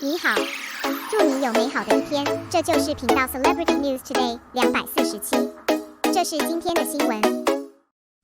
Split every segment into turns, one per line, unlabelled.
你好，祝你有美好的一天。这就是频道 Celebrity News Today 247。这是今天的新闻。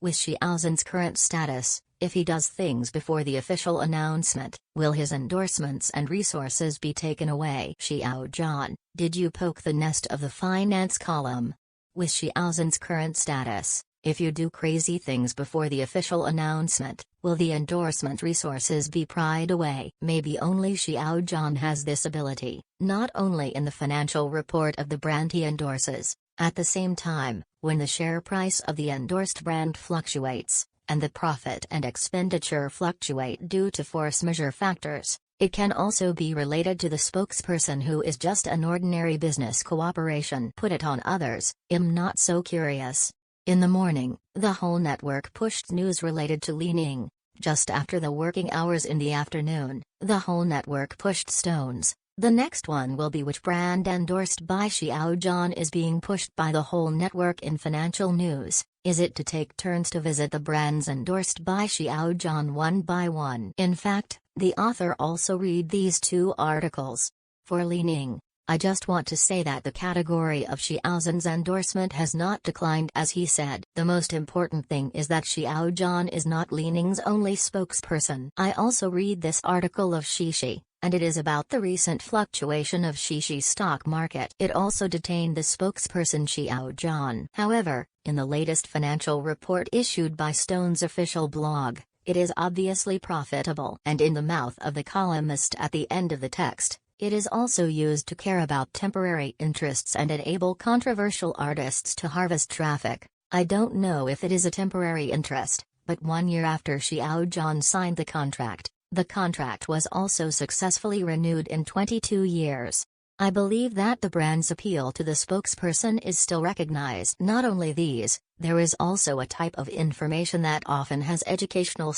With Xiao Zhan's current status, if he does things before the official announcement, will his endorsements and resources be taken away? Xiao Zhan, did you poke the nest of the finance column? With Xiao Zhan's current status, if you do crazy things before the official announcement, will the endorsement resources be pried away? Maybe only Xiao Zhan has this ability, not only in the financial report of the brand he endorses. At the same time, when the share price of the endorsed brand fluctuates, and the profit and expenditure fluctuate due to force majeure factors, it can also be related to the spokesperson who is just an ordinary business cooperation. Put it on others, I'm not so curious. In the morning, the whole network pushed news related to Li Ning. Just after the working hours in the afternoon, the whole network pushed stones. The next one will be which brand endorsed by Xiao Zhan is being pushed by the whole network in financial news. Is it to take turns to visit the brands endorsed by Xiao Zhan one by one? In fact, the author also read these two articles. For Li Ning, I just want to say that the category of Xiao Zhan's endorsement has not declined, as he said. The most important thing is that Xiao Zhan is not Li Ning's only spokesperson. I also read this article of Shishi, and it is about the recent fluctuation of Shishi's stock market. It also detained the spokesperson Xiao Zhan. However, in the latest financial report issued by Stone's official blog, it is obviously profitable. And in the mouth of the columnist at the end of the text, it is also used to care about temporary interests and enable controversial artists to harvest traffic. I don't know if it is a temporary interest, but 1 year after Xiao Zhan signed the contract was also successfully renewed in 22 years. I believe that the brand's appeal to the spokesperson is still recognized. Not only these, there is also a type of information that often has educational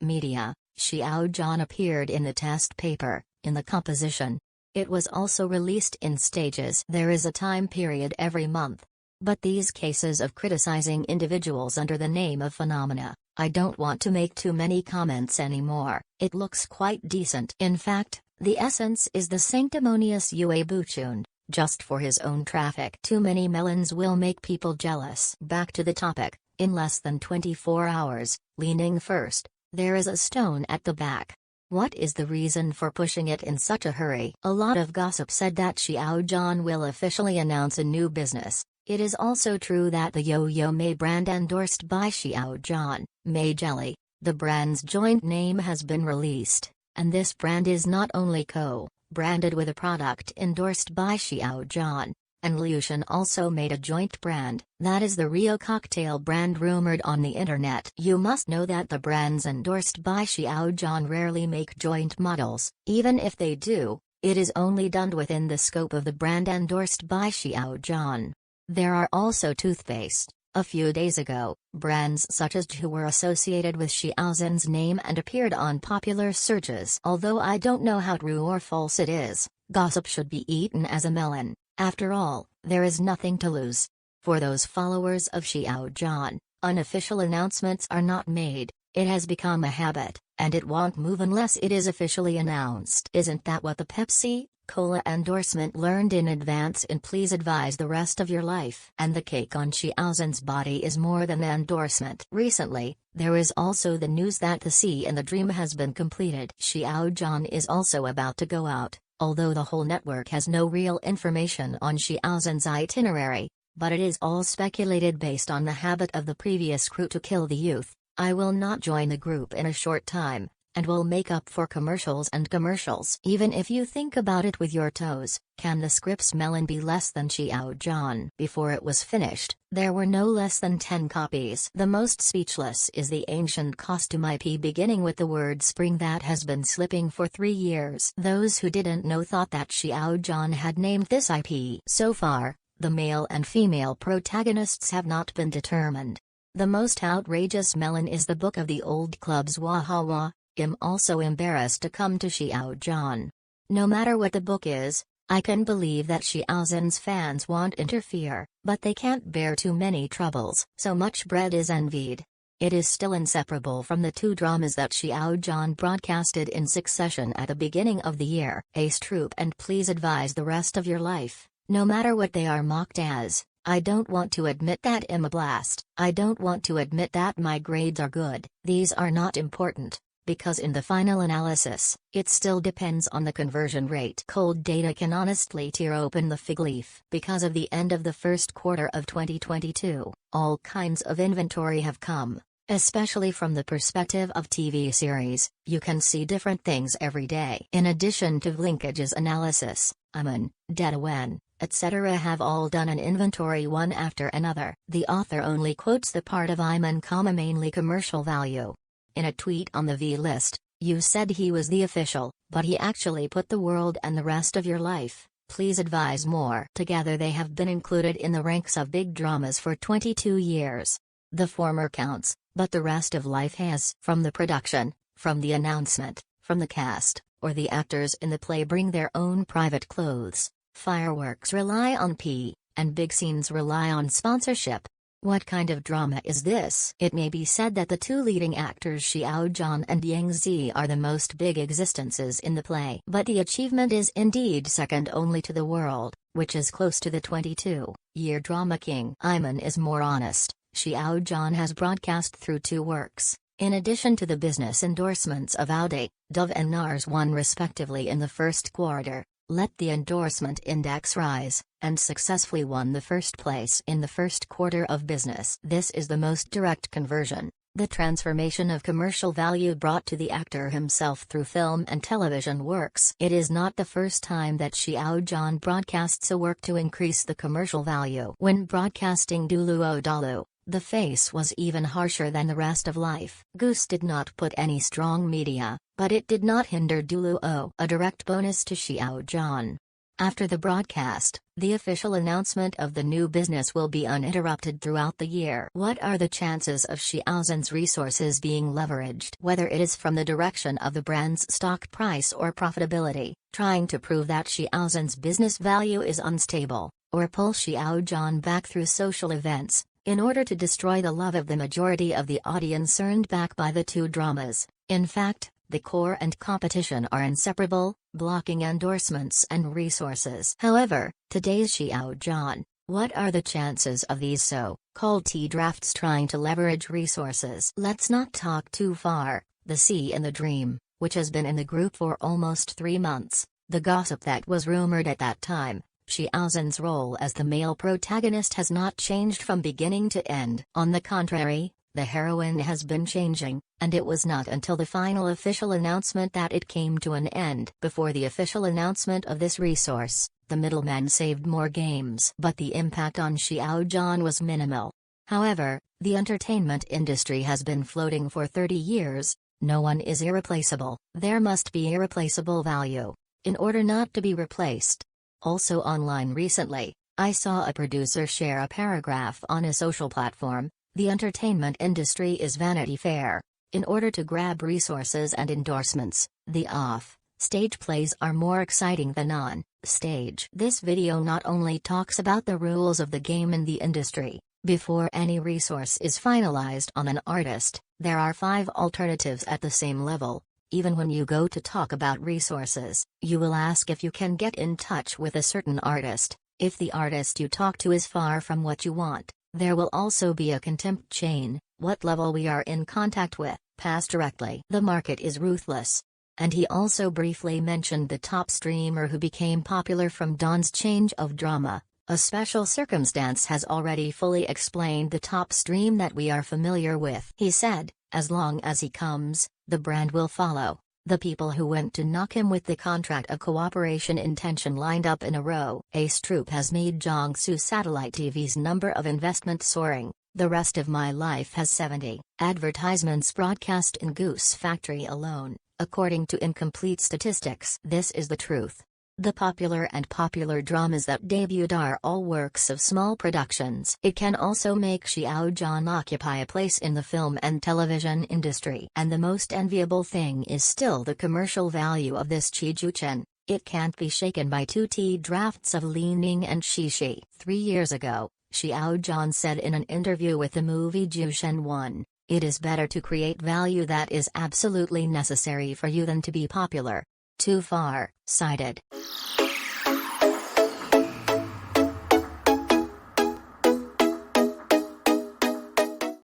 media. Xiao Zhan appeared in the test paper, in the composition. It was also released in stages. There is a time period every month. But these cases of criticizing individuals under the name of phenomena, I don't want to make too many comments anymore. It looks quite decent. In fact, the essence is the sanctimonious Yue Buchun, just for his own traffic. Too many melons will make people jealous. Back to the topic, in less than 24 hours, Li Ning first, there is a stone at the back. What is the reason for pushing it in such a hurry? A lot of gossip said that Xiao Zhan will officially announce a new business. It is also true that the Yo-Yo May brand endorsed by Xiao Zhan, May Jelly, the brand's joint name has been released, and this brand is not only co-branded with a product endorsed by Xiao Zhan, and Liuxian also made a joint brand, that is the Rio cocktail brand rumored on the internet. You must know that the brands endorsed by Xiao Zhan rarely make joint models. Even if they do, it is only done within the scope of the brand endorsed by Xiao Zhan. There are also toothpaste. A few days ago, brands such as Zhu were associated with Xiao Zhan's name and appeared on popular searches. Although I don't know how true or false it is, gossip should be eaten as a melon. After all, there is nothing to lose. For those followers of Xiao Zhan, unofficial announcements are not made. It has become a habit, and it won't move unless it is officially announced. Isn't that what the Pepsi-Cola endorsement learned in advance in Please Advise the Rest of Your Life? And the cake on Xiao Zhan's body is more than an endorsement. Recently, there is also the news that the Sea and the Dream has been completed. Xiao Zhan is also about to go out, although the whole network has no real information on Xiao Zhan's itinerary, but it is all speculated based on the habit of the previous crew to kill the youth. I will not join the group in a short time, and will make up for commercials and commercials. Even if you think about it with your toes, can the script's melon be less than Xiao Zhan? Before it was finished, there were no less than 10 copies. The most speechless is the ancient costume IP beginning with the word spring that has been slipping for 3 years. Those who didn't know thought that Xiao Zhan had named this IP. So far, the male and female protagonists have not been determined. The most outrageous melon is the book of the old club's Wahawa. I'm also embarrassed to come to Xiao Zhan. No matter what the book is, I can believe that Xiao Zhan's fans won't interfere, but they can't bear too many troubles. So much bread is envied. It is still inseparable from the two dramas that Xiao Zhan broadcasted in succession at the beginning of the year, Ace Troop and Please Advise the Rest of Your Life. No matter what they are mocked as, I don't want to admit that I'm a blast. I don't want to admit that my grades are good. These are not important, because in the final analysis, it still depends on the conversion rate. Cold data can honestly tear open the fig leaf. Because of the end of the first quarter of 2022, all kinds of inventory have come. Especially from the perspective of TV series, you can see different things every day. In addition to linkages analysis, Iman, Dedawen, etc. have all done an inventory one after another. The author only quotes the part of Iman, mainly commercial value. In a tweet on the V-list, you said he was the official, but he actually put The World and the Rest of Your Life. Please advise more. Together they have been included in the ranks of big dramas for 22 years. The former counts, but the rest of life has. From the production, from the announcement, from the cast, or the actors in the play bring their own private clothes. Fireworks rely on P, and big scenes rely on sponsorship. What kind of drama is this? It may be said that the two leading actors Xiao Zhan and Yang Zi are the most big existences in the play. But the achievement is indeed second only to The World, which is close to the 22-year drama king. Iman is more honest. Xiao Zhan has broadcast through two works, in addition to the business endorsements of Audi, Dove and NARS won respectively in the first quarter, let the endorsement index rise, and successfully won the first place in the first quarter of business. This is the most direct conversion, the transformation of commercial value brought to the actor himself through film and television works. It is not the first time that Xiao Zhan broadcasts a work to increase the commercial value. When broadcasting Duluo Dalu, the face was even harsher than the rest of life. Goose did not put any strong media, but it did not hinder Duluo, a direct bonus to Xiao Zhan. After the broadcast, the official announcement of the new business will be uninterrupted throughout the year. What are the chances of Xiao Zhan's resources being leveraged? Whether it is from the direction of the brand's stock price or profitability, trying to prove that Xiao Zhan's business value is unstable, or pull Xiao Zhan back through social events, in order to destroy the love of the majority of the audience earned back by the two dramas. In fact, the core and competition are inseparable, blocking endorsements and resources. However, today's Xiao Zhan, what are the chances of these so-called T-drafts trying to leverage resources? Let's not talk too far. The C in the Dream, which has been in the group for almost 3 months, the gossip that was rumored at that time, Xiao Zhan's role as the male protagonist has not changed from beginning to end. On the contrary, the heroine has been changing, and it was not until the final official announcement that it came to an end. Before the official announcement of this resource, the middleman saved more games. But the impact on Xiao Zhan was minimal. However, the entertainment industry has been floating for 30 years, no one is irreplaceable. There must be irreplaceable value, in order not to be replaced. Also online recently, I saw a producer share a paragraph on a social platform. The entertainment industry is Vanity Fair. In order to grab resources and endorsements, the off-stage plays are more exciting than on-stage. This video not only talks about the rules of the game in the industry. Before any resource is finalized on an artist, there are 5 alternatives at the same level. Even when you go to talk about resources, you will ask if you can get in touch with a certain artist. If the artist you talk to is far from what you want, there will also be a contempt chain. What level we are in contact with, pass directly. The market is ruthless. And he also briefly mentioned the top streamer who became popular from Don's change of drama. A special circumstance has already fully explained the top stream that we are familiar with. He said, as long as he comes, the brand will follow. The people who went to knock him with the contract of cooperation intention lined up in a row. Ace Troop has made Jiangsu Satellite TV's number of investment soaring. The Rest of My Life has 70 advertisements broadcast in Goose Factory alone, according to incomplete statistics. This is the truth. The popular dramas that debuted are all works of small productions. It can also make Xiao Zhan occupy a place in the film and television industry. And the most enviable thing is still the commercial value of this Chijuchen. It can't be shaken by 2 T-drafts of Li Ning and Shishi. 3 years ago, Xiao Zhan said in an interview with the movie Jushen 1, It is better to create value that is absolutely necessary for you than to be popular. Too far-sighted.